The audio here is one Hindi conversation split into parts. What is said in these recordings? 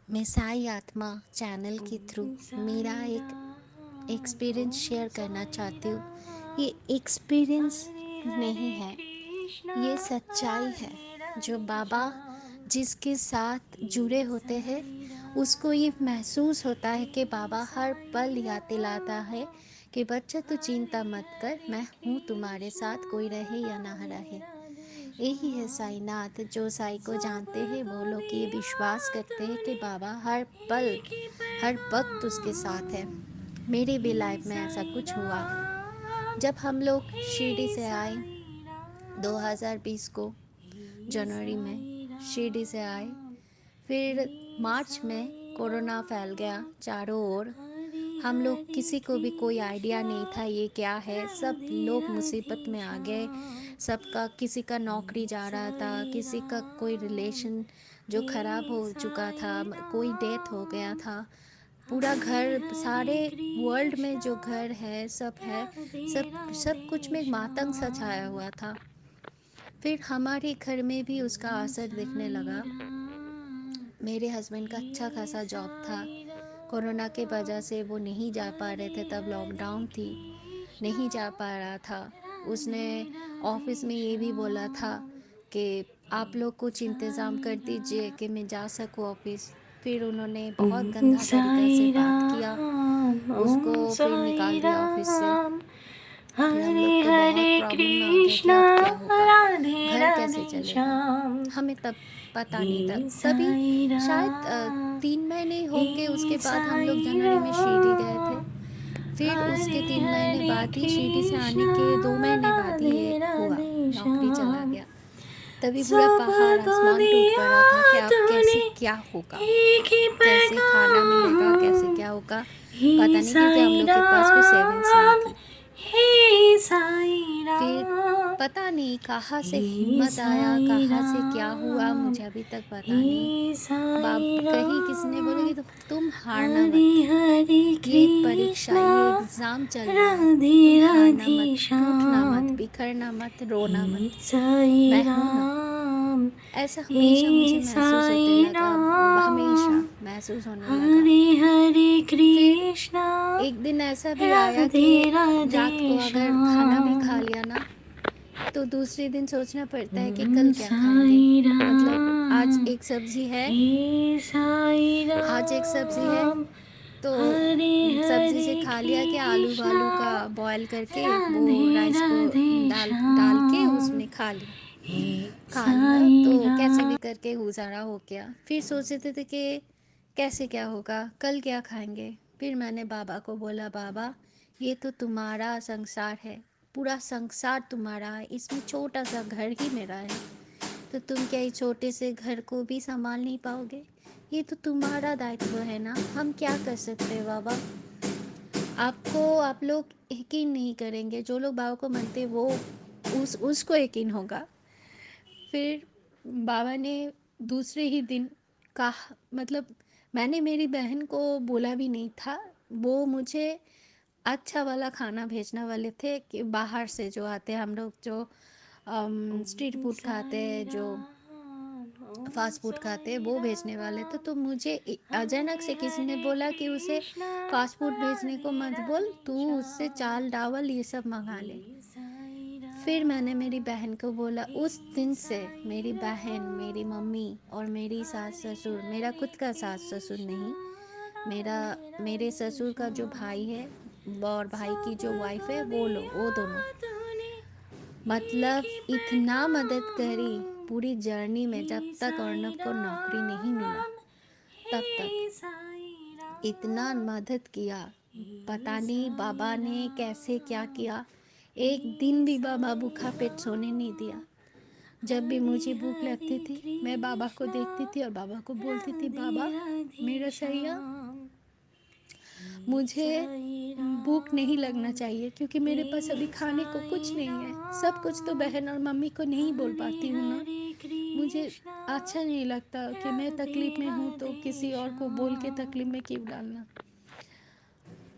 मैं साई आत्मा चैनल के थ्रू ओम मेरा साई एक राम, एक्सपीरियंस ओम शेयर करना साई चाहती हूँ। ये राम। एक्सपीरियंस हरे नहीं हरे है, कृष्णा, ये सच्चाई है। राधे जो राधे बाबा श्याम। जिसके साथ जुड़े हे होते हैं साई उसको ये राम, महसूस होता है कि हे बाबा हर पल साई याद दिलाता है राम। कि बच्चा तू चिंता हरे मत कर, हरे मैं हूँ तुम्हारे कृष्णा, साथ, कोई रहे या ना राधे रहे। राधे यही है श्याम। साईनाथ। जो साई को सब जानते हैं वो लोग ये विश्वास दुनिया करते हैं कि तूने बाबा हर पल एक ही हर वक्त उसके साथ है। पैगाम। मेरे भी हे लाइफ में ऐसा साई कुछ हुआ। राम, जब हम लोग शिरडी हे से आए साई राम, 2020 को हे जनवरी में साई शिरडी से आए, राम, फिर हे मार्च में साई कोरोना फैल गया राम। चारों ओर। हरे हम लोग हरे किसी को भी कोई आइडिया कृष्णा, नहीं था ये क्या है, सब राधे लोग राधे मुसीबत में आ गए। श्याम। सबका किसी का नौकरी हे जा रहा था, साई किसी का कोई राम, रिलेशन जो ख़राब हे हो चुका था, साई कोई डेथ हो गया राम। था। पूरा हरे घर, हरे सारे वर्ल्ड में कृष्णा, जो घर है सब है, राधे सब सब कुछ राधे में मातंग सा छाया श्याम। हुआ था। फिर हमारे घर में भी उसका ओम असर दिखने साई लगा। राम, मेरे हस्बैंड का अच्छा हे खासा जॉब था। साई कोरोना के वजह राम। से वो नहीं जा पा रहे हरे थे, तब हरे लॉकडाउन थी, कृष्णा, नहीं जा पा रहा था। उसने राधे ऑफिस राधे में ये भी बोला था श्याम। कि आप हे लोग कुछ इंतज़ाम साई कर दीजिए कि राम, मैं जा सकूँ ऑफिस। फिर उन्होंने बहुत ओम गंदा तरीक़ा से साई बात किया, राम, उसको ओम फिर साई निकाल दिया ऑफिस से। राम। फिर हम हरे लोग तो हरे बहुत प्रॉब्लम में आ गए कि कृष्णा, अब क्या होगा, राधे घर कैसे राधे चलेगा। श्याम। हमें तब पता नहीं था हे तभी। साई शायद राम, 3 महीने होंगे उसके हे बाद हम लोग साई जनवरी में शिरडी गए थे। राम। फिर हरे उसके 3 महीने हरे बाद ही, शिरडी से आने कृष्णा, के 2 महीने बाद ही ये राधे हुआ, राधे नौकरी चला श्याम। गया। तभी पूरा सब पहाड़ आसमान टूट दुनिया पड़ा था कि अब तूने कैसे क्या होगा, एक ही कैसे खाना मिलेगा, कैसे पैगाम। क्या होगा, पता हे नहीं, क्योंकि हम साई लोग के पास भी सेविंग्स नहीं राम, थी। हे साई फिर राम, पता नहीं कहाँ से हे हिम्मत आया, साई कहाँ से क्या हुआ, राम, मुझे अभी तक पता नहीं। हे बाप साई कहीं किसी ने बोला कि राम। तुम हारना हरे मत, हरे ये परीक्षा, कृष्णा, ये एग्ज़ाम चल रहा है, राधे तुम हारना राधे मत, टूटना श्याम। मत, बिखरना मत, रोना हे मत, साई मैं हूँ ना। राम, ऐसा हमेशा मुझे हे महसूस होते साई लगा, हमेशा राम। महसूस होने लगा। हरे हरे फिर कृष्णा, एक दिन ऐसा भी आया राधे कि रात को राधे अगर खाना भी श्याम। खा लिया ना, तो दूसरे दिन सोचना पड़ता है कि ओम कल क्या खाएंगे। साई मतलब आज राम, एक सब्जी है, हे साई आज एक सब्जी है, राम। तो हरे सब्जी से हरे खा लिया कि आलू कृष्णा, वालू का बॉयल करके वो राधे राइस को राधे डाल डाल के श्याम। उसमें हे खा लिया, तो साई कैसे भी राम। करके गुजारा हो गया। फिर सोचते थे कि कैसे क्या होगा, कल क्या खाएंगे। फिर मैंने बाबा को बोला, बाबा ये तो तुम्हारा संसार है, पूरा संसार तुम्हारा है, इसमें छोटा सा घर ही मेरा है, तो तुम क्या इस छोटे से घर को भी संभाल नहीं पाओगे। ये तो तुम्हारा दायित्व है ना, हम क्या कर सकते हैं बाबा। आप लोग यकीन नहीं करेंगे, जो लोग बाबा को मानते हैं वो उसको यकीन होगा। फिर बाबा ने दूसरे ही दिन कहा, मतलब मैंने मेरी बहन को बोला भी नहीं था, वो मुझे अच्छा वाला खाना भेजने वाले थे कि बाहर से जो आते हैं हम लोग, जो स्ट्रीट ओम फूड खाते साई हैं, जो राम, ओम फास्ट फूड खाते हैं, साई वो भेजने वाले थे। राम। तो मुझे अचानक हरे से किसी ने हरे बोला कि उसे कृष्णा, फास्ट फूड भेजने को राधे मत बोल, राधे तू उससे श्याम। चाल डावल ये सब मंगा ले। हे साई फिर मैंने मेरी राम, बहन को बोला, उस हे दिन से साई मेरी बहन, मेरी राम। मम्मी और मेरी सास हरे ससुर, मेरा हरे खुद का सास ससुर कृष्णा, नहीं, मेरा राधे मेरे राधे ससुर का जो भाई श्याम। है और भाई की सब जो वाइफ है, दुनिया वो दोनों, तूने एक मतलब ही इतना मदद करी पैगाम। पूरी जर्नी में। जब हे तक साई अर्नब को नौकरी नहीं मिला राम, तब तक हे साई इतना राम, मदद किया। हे पता नहीं बाबा साई ने कैसे क्या राम। किया, एक दिन हे भी बाबा साई भूखा पेट सोने नहीं दिया। राम। जब भी हरे मुझे भूख हरे लगती थी मैं बाबा को कृष्णा, देखती थी और बाबा को बोलती थी, राधे बाबा राधे मेरा सैया, श्याम। हे मुझे साई भूख नहीं लगना राम, चाहिए, क्योंकि मेरे पास अभी हे खाने को कुछ साई नहीं है। सब कुछ तो राम। बहन और मम्मी को नहीं बोल हरे पाती हूँ ना। हरे मुझे कृष्णा, अच्छा नहीं लगता कि मैं राधे तकलीफ़ में हूँ तो राधे किसी और को बोल के श्याम। तकलीफ़ में क्यों डालना।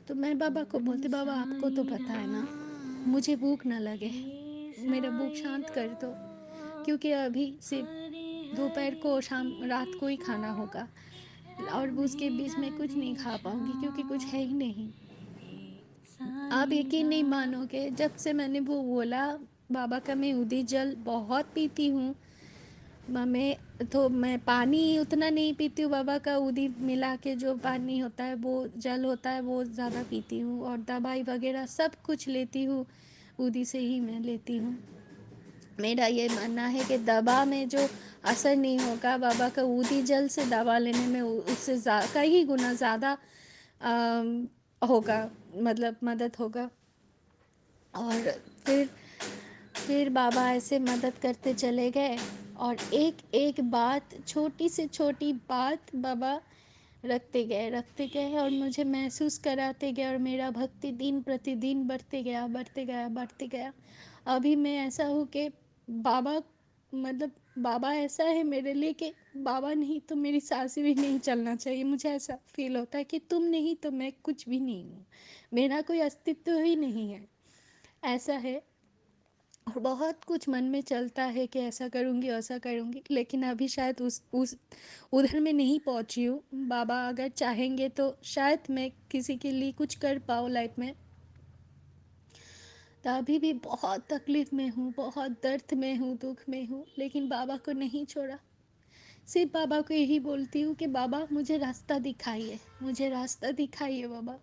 तो मैं बाबा को ओम बोलती, बाबा आपको तो साई पता है ना, राम, मुझे भूख ना लगे, हे मेरा भूख साई शांत कर दो, राम। क्योंकि अभी सिर्फ हरे दोपहर हरे को, शाम, रात को ही कृष्णा, खाना होगा। और उसके बीच राधे में कुछ नहीं राधे खा पाऊँगी क्योंकि कुछ है ही श्याम नहीं। हे आप साईं यकीन नहीं राम। मानोगे, जब से मैंने वो बोला बाबा का, मैं उदी जल बहुत पीती हूँ। मैं तो मैं पानी उतना नहीं पीती हूँ, बाबा का उदी मिला के जो पानी होता है, वो जल होता है, वो ज़्यादा पीती हूँ। और दवाई वगैरह सब कुछ लेती हूँ, उदी से ही मैं लेती हूँ। मेरा ये मानना है कि दवा में जो असर नहीं होगा, बाबा का ऊदी जल से दवा लेने में उससे कई गुना ज़्यादा अम, होगा, मतलब मदद होगा। और फिर फिर बाबा ऐसे मदद करते चले गए, और एक एक बात, छोटी से छोटी बात बाबा रखते गए और मुझे महसूस कराते गए, और मेरा भक्ति दिन प्रतिदिन बढ़ते गया, बढ़ते गया, बढ़ते गया। अभी मैं ऐसा हूँ कि बाबा, मतलब बाबा ऐसा है मेरे लिए कि बाबा नहीं तो मेरी सांसें भी नहीं चलना चाहिए। मुझे ऐसा फील होता है कि तुम नहीं तो मैं कुछ भी नहीं हूँ, मेरा कोई अस्तित्व ही नहीं है, ऐसा है। और बहुत कुछ मन में चलता है कि ऐसा करूँगी वैसा करूँगी, लेकिन अभी शायद उस उधर में नहीं पहुँची हूँ। बाबा अगर चाहेंगे तो शायद मैं किसी के लिए कुछ कर पाऊँ लाइफ में। तो अभी भी बहुत तकलीफ़ में हूँ, बहुत दर्द में हूँ, दुख में हूँ, लेकिन बाबा को नहीं छोड़ा। सिर्फ बाबा को यही बोलती हूँ कि बाबा मुझे रास्ता दिखाइए, मुझे रास्ता दिखाइए बाबा।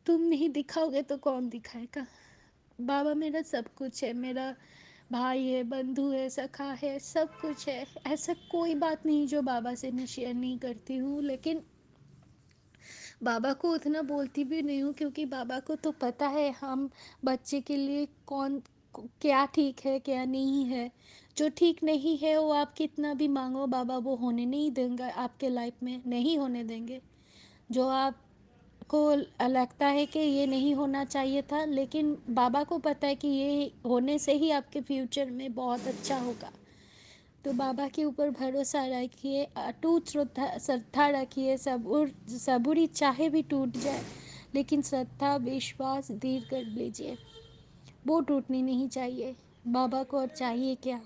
तुम नहीं दिखाओगे तो कौन दिखाएगा। बाबा मेरा सब कुछ है, मेरा भाई है, बंधु है, सखा है, सब कुछ है। ऐसा कोई बात नहीं जो बाबा से मैं शेयर नहीं करती हूँ, लेकिन बाबा को उतना बोलती भी नहीं हूँ, क्योंकि बाबा को तो पता है हम बच्चे के लिए कौन क्या ठीक है क्या नहीं है। जो ठीक नहीं है वो आप कितना भी मांगो, बाबा वो होने नहीं देंगे, आपके लाइफ में नहीं होने देंगे। जो आपको लगता है कि ये नहीं होना चाहिए था, लेकिन बाबा को पता है कि ये होने से ही आपके फ्यूचर में बहुत अच्छा होगा। तो बाबा के ऊपर भरोसा रखिए, अटूट श्रद्धा श्रद्धा रखिए। सबूरी चाहे भी टूट जाए, लेकिन श्रद्धा विश्वास दृढ़ कर लीजिए, वो टूटनी नहीं चाहिए। बाबा को और चाहिए क्या।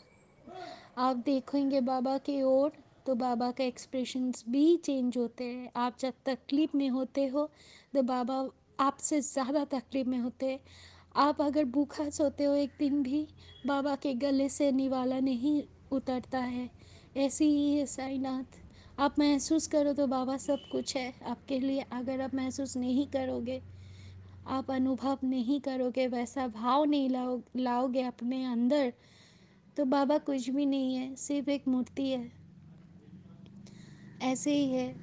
आप देखेंगे बाबा की ओर तो बाबा का एक्सप्रेशंस भी चेंज होते हैं। आप जब तकलीफ में होते हो तो बाबा आपसे ज़्यादा तकलीफ में होते हैं। आप अगर भूखा सोते हो एक दिन भी, बाबा के गले से निवाला नहीं उतरता है। ऐसी ही है साईनाथ। आप महसूस करो तो बाबा सब कुछ है आपके लिए। अगर आप महसूस नहीं करोगे, आप अनुभव नहीं करोगे, वैसा भाव नहीं लाओगे अपने अंदर, तो बाबा कुछ भी नहीं है, सिर्फ एक मूर्ति है। ऐसे ही है।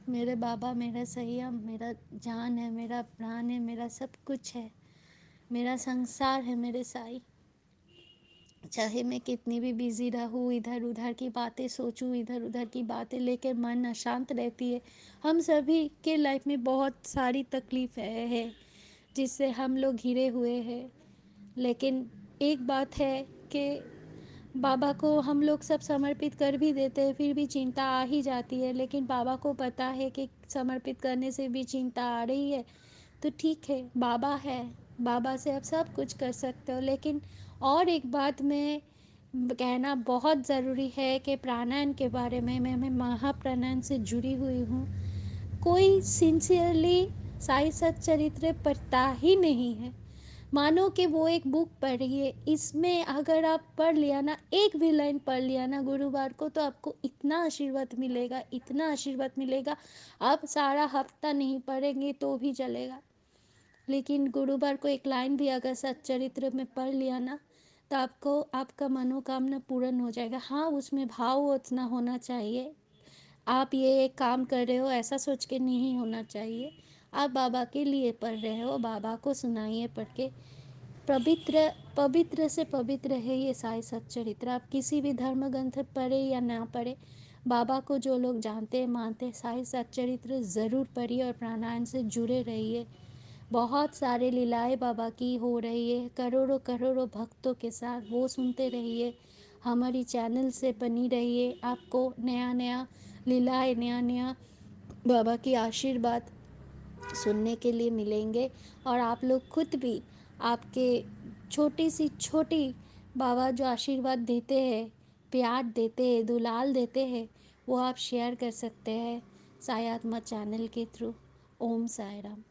मेरे बाबा मेरा संयम, मेरा जान है, मेरा प्राण है, मेरा सब कुछ है, मेरा संसार है मेरे साई। चाहे मैं कितनी भी बिजी रहूँ, इधर उधर की बातें सोचूं, इधर उधर की बातें लेकर मन अशांत रहती है। हम सभी के लाइफ में बहुत सारी तकलीफ़ है जिससे हम लोग घिरे हुए हैं। लेकिन एक बात है कि बाबा को हम लोग सब समर्पित कर भी देते हैं, फिर भी चिंता आ ही जाती है। लेकिन बाबा को पता है कि समर्पित करने से भी चिंता आ रही है, तो ठीक है, बाबा है, बाबा से आप सब कुछ कर सकते हो। लेकिन और एक बात मैं कहना बहुत ज़रूरी है कि प्राणायाम के बारे में, मैं महाप्राणायाम से जुड़ी हुई हूँ। कोई सिंसियरली साई सच्चरित्र पढ़ता ही नहीं है। मानो कि वो एक बुक पढ़िए, इसमें अगर आप पढ़ लिया ना, एक भी लाइन पढ़ लिया ना गुरुवार को, तो आपको इतना आशीर्वाद मिलेगा, इतना आशीर्वाद मिलेगा। आप सारा हफ्ता नहीं पढ़ेंगे तो भी चलेगा, लेकिन गुरुवार को एक लाइन भी अगर सच्चरित्र में पढ़ लिया ना, तो आपको आपका मनोकामना पूर्ण हो जाएगा। हाँ, उसमें भाव उतना होना चाहिए। आप ये एक काम कर रहे हो ऐसा सोच के नहीं होना चाहिए। आप बाबा के लिए पढ़ रहे हो, बाबा को सुनाइए पढ़ के। पवित्र पवित्र से पवित्र है ये साई सच्चरित्र। आप किसी भी धर्म ग्रंथ पढ़े या ना पढ़े, बाबा को जो लोग जानते हैं मानते हैं, साई सच्चरित्र ज़रूर पढ़िए और प्राणायाम से जुड़े रहिए। बहुत सारे लीलाएं बाबा की हो रही है करोड़ों करोड़ों भक्तों के साथ, वो सुनते रहिए। हमारी चैनल से बनी रहिए, आपको नया नया लीलाएं, नया नया बाबा की आशीर्वाद सुनने के लिए मिलेंगे। और आप लोग खुद भी आपके छोटी सी छोटी बाबा जो आशीर्वाद देते हैं, प्यार देते हैं, दुलाल देते हैं, वो आप शेयर कर सकते हैं। सायात्मा चैनल के थ्रू। ओम साई राम।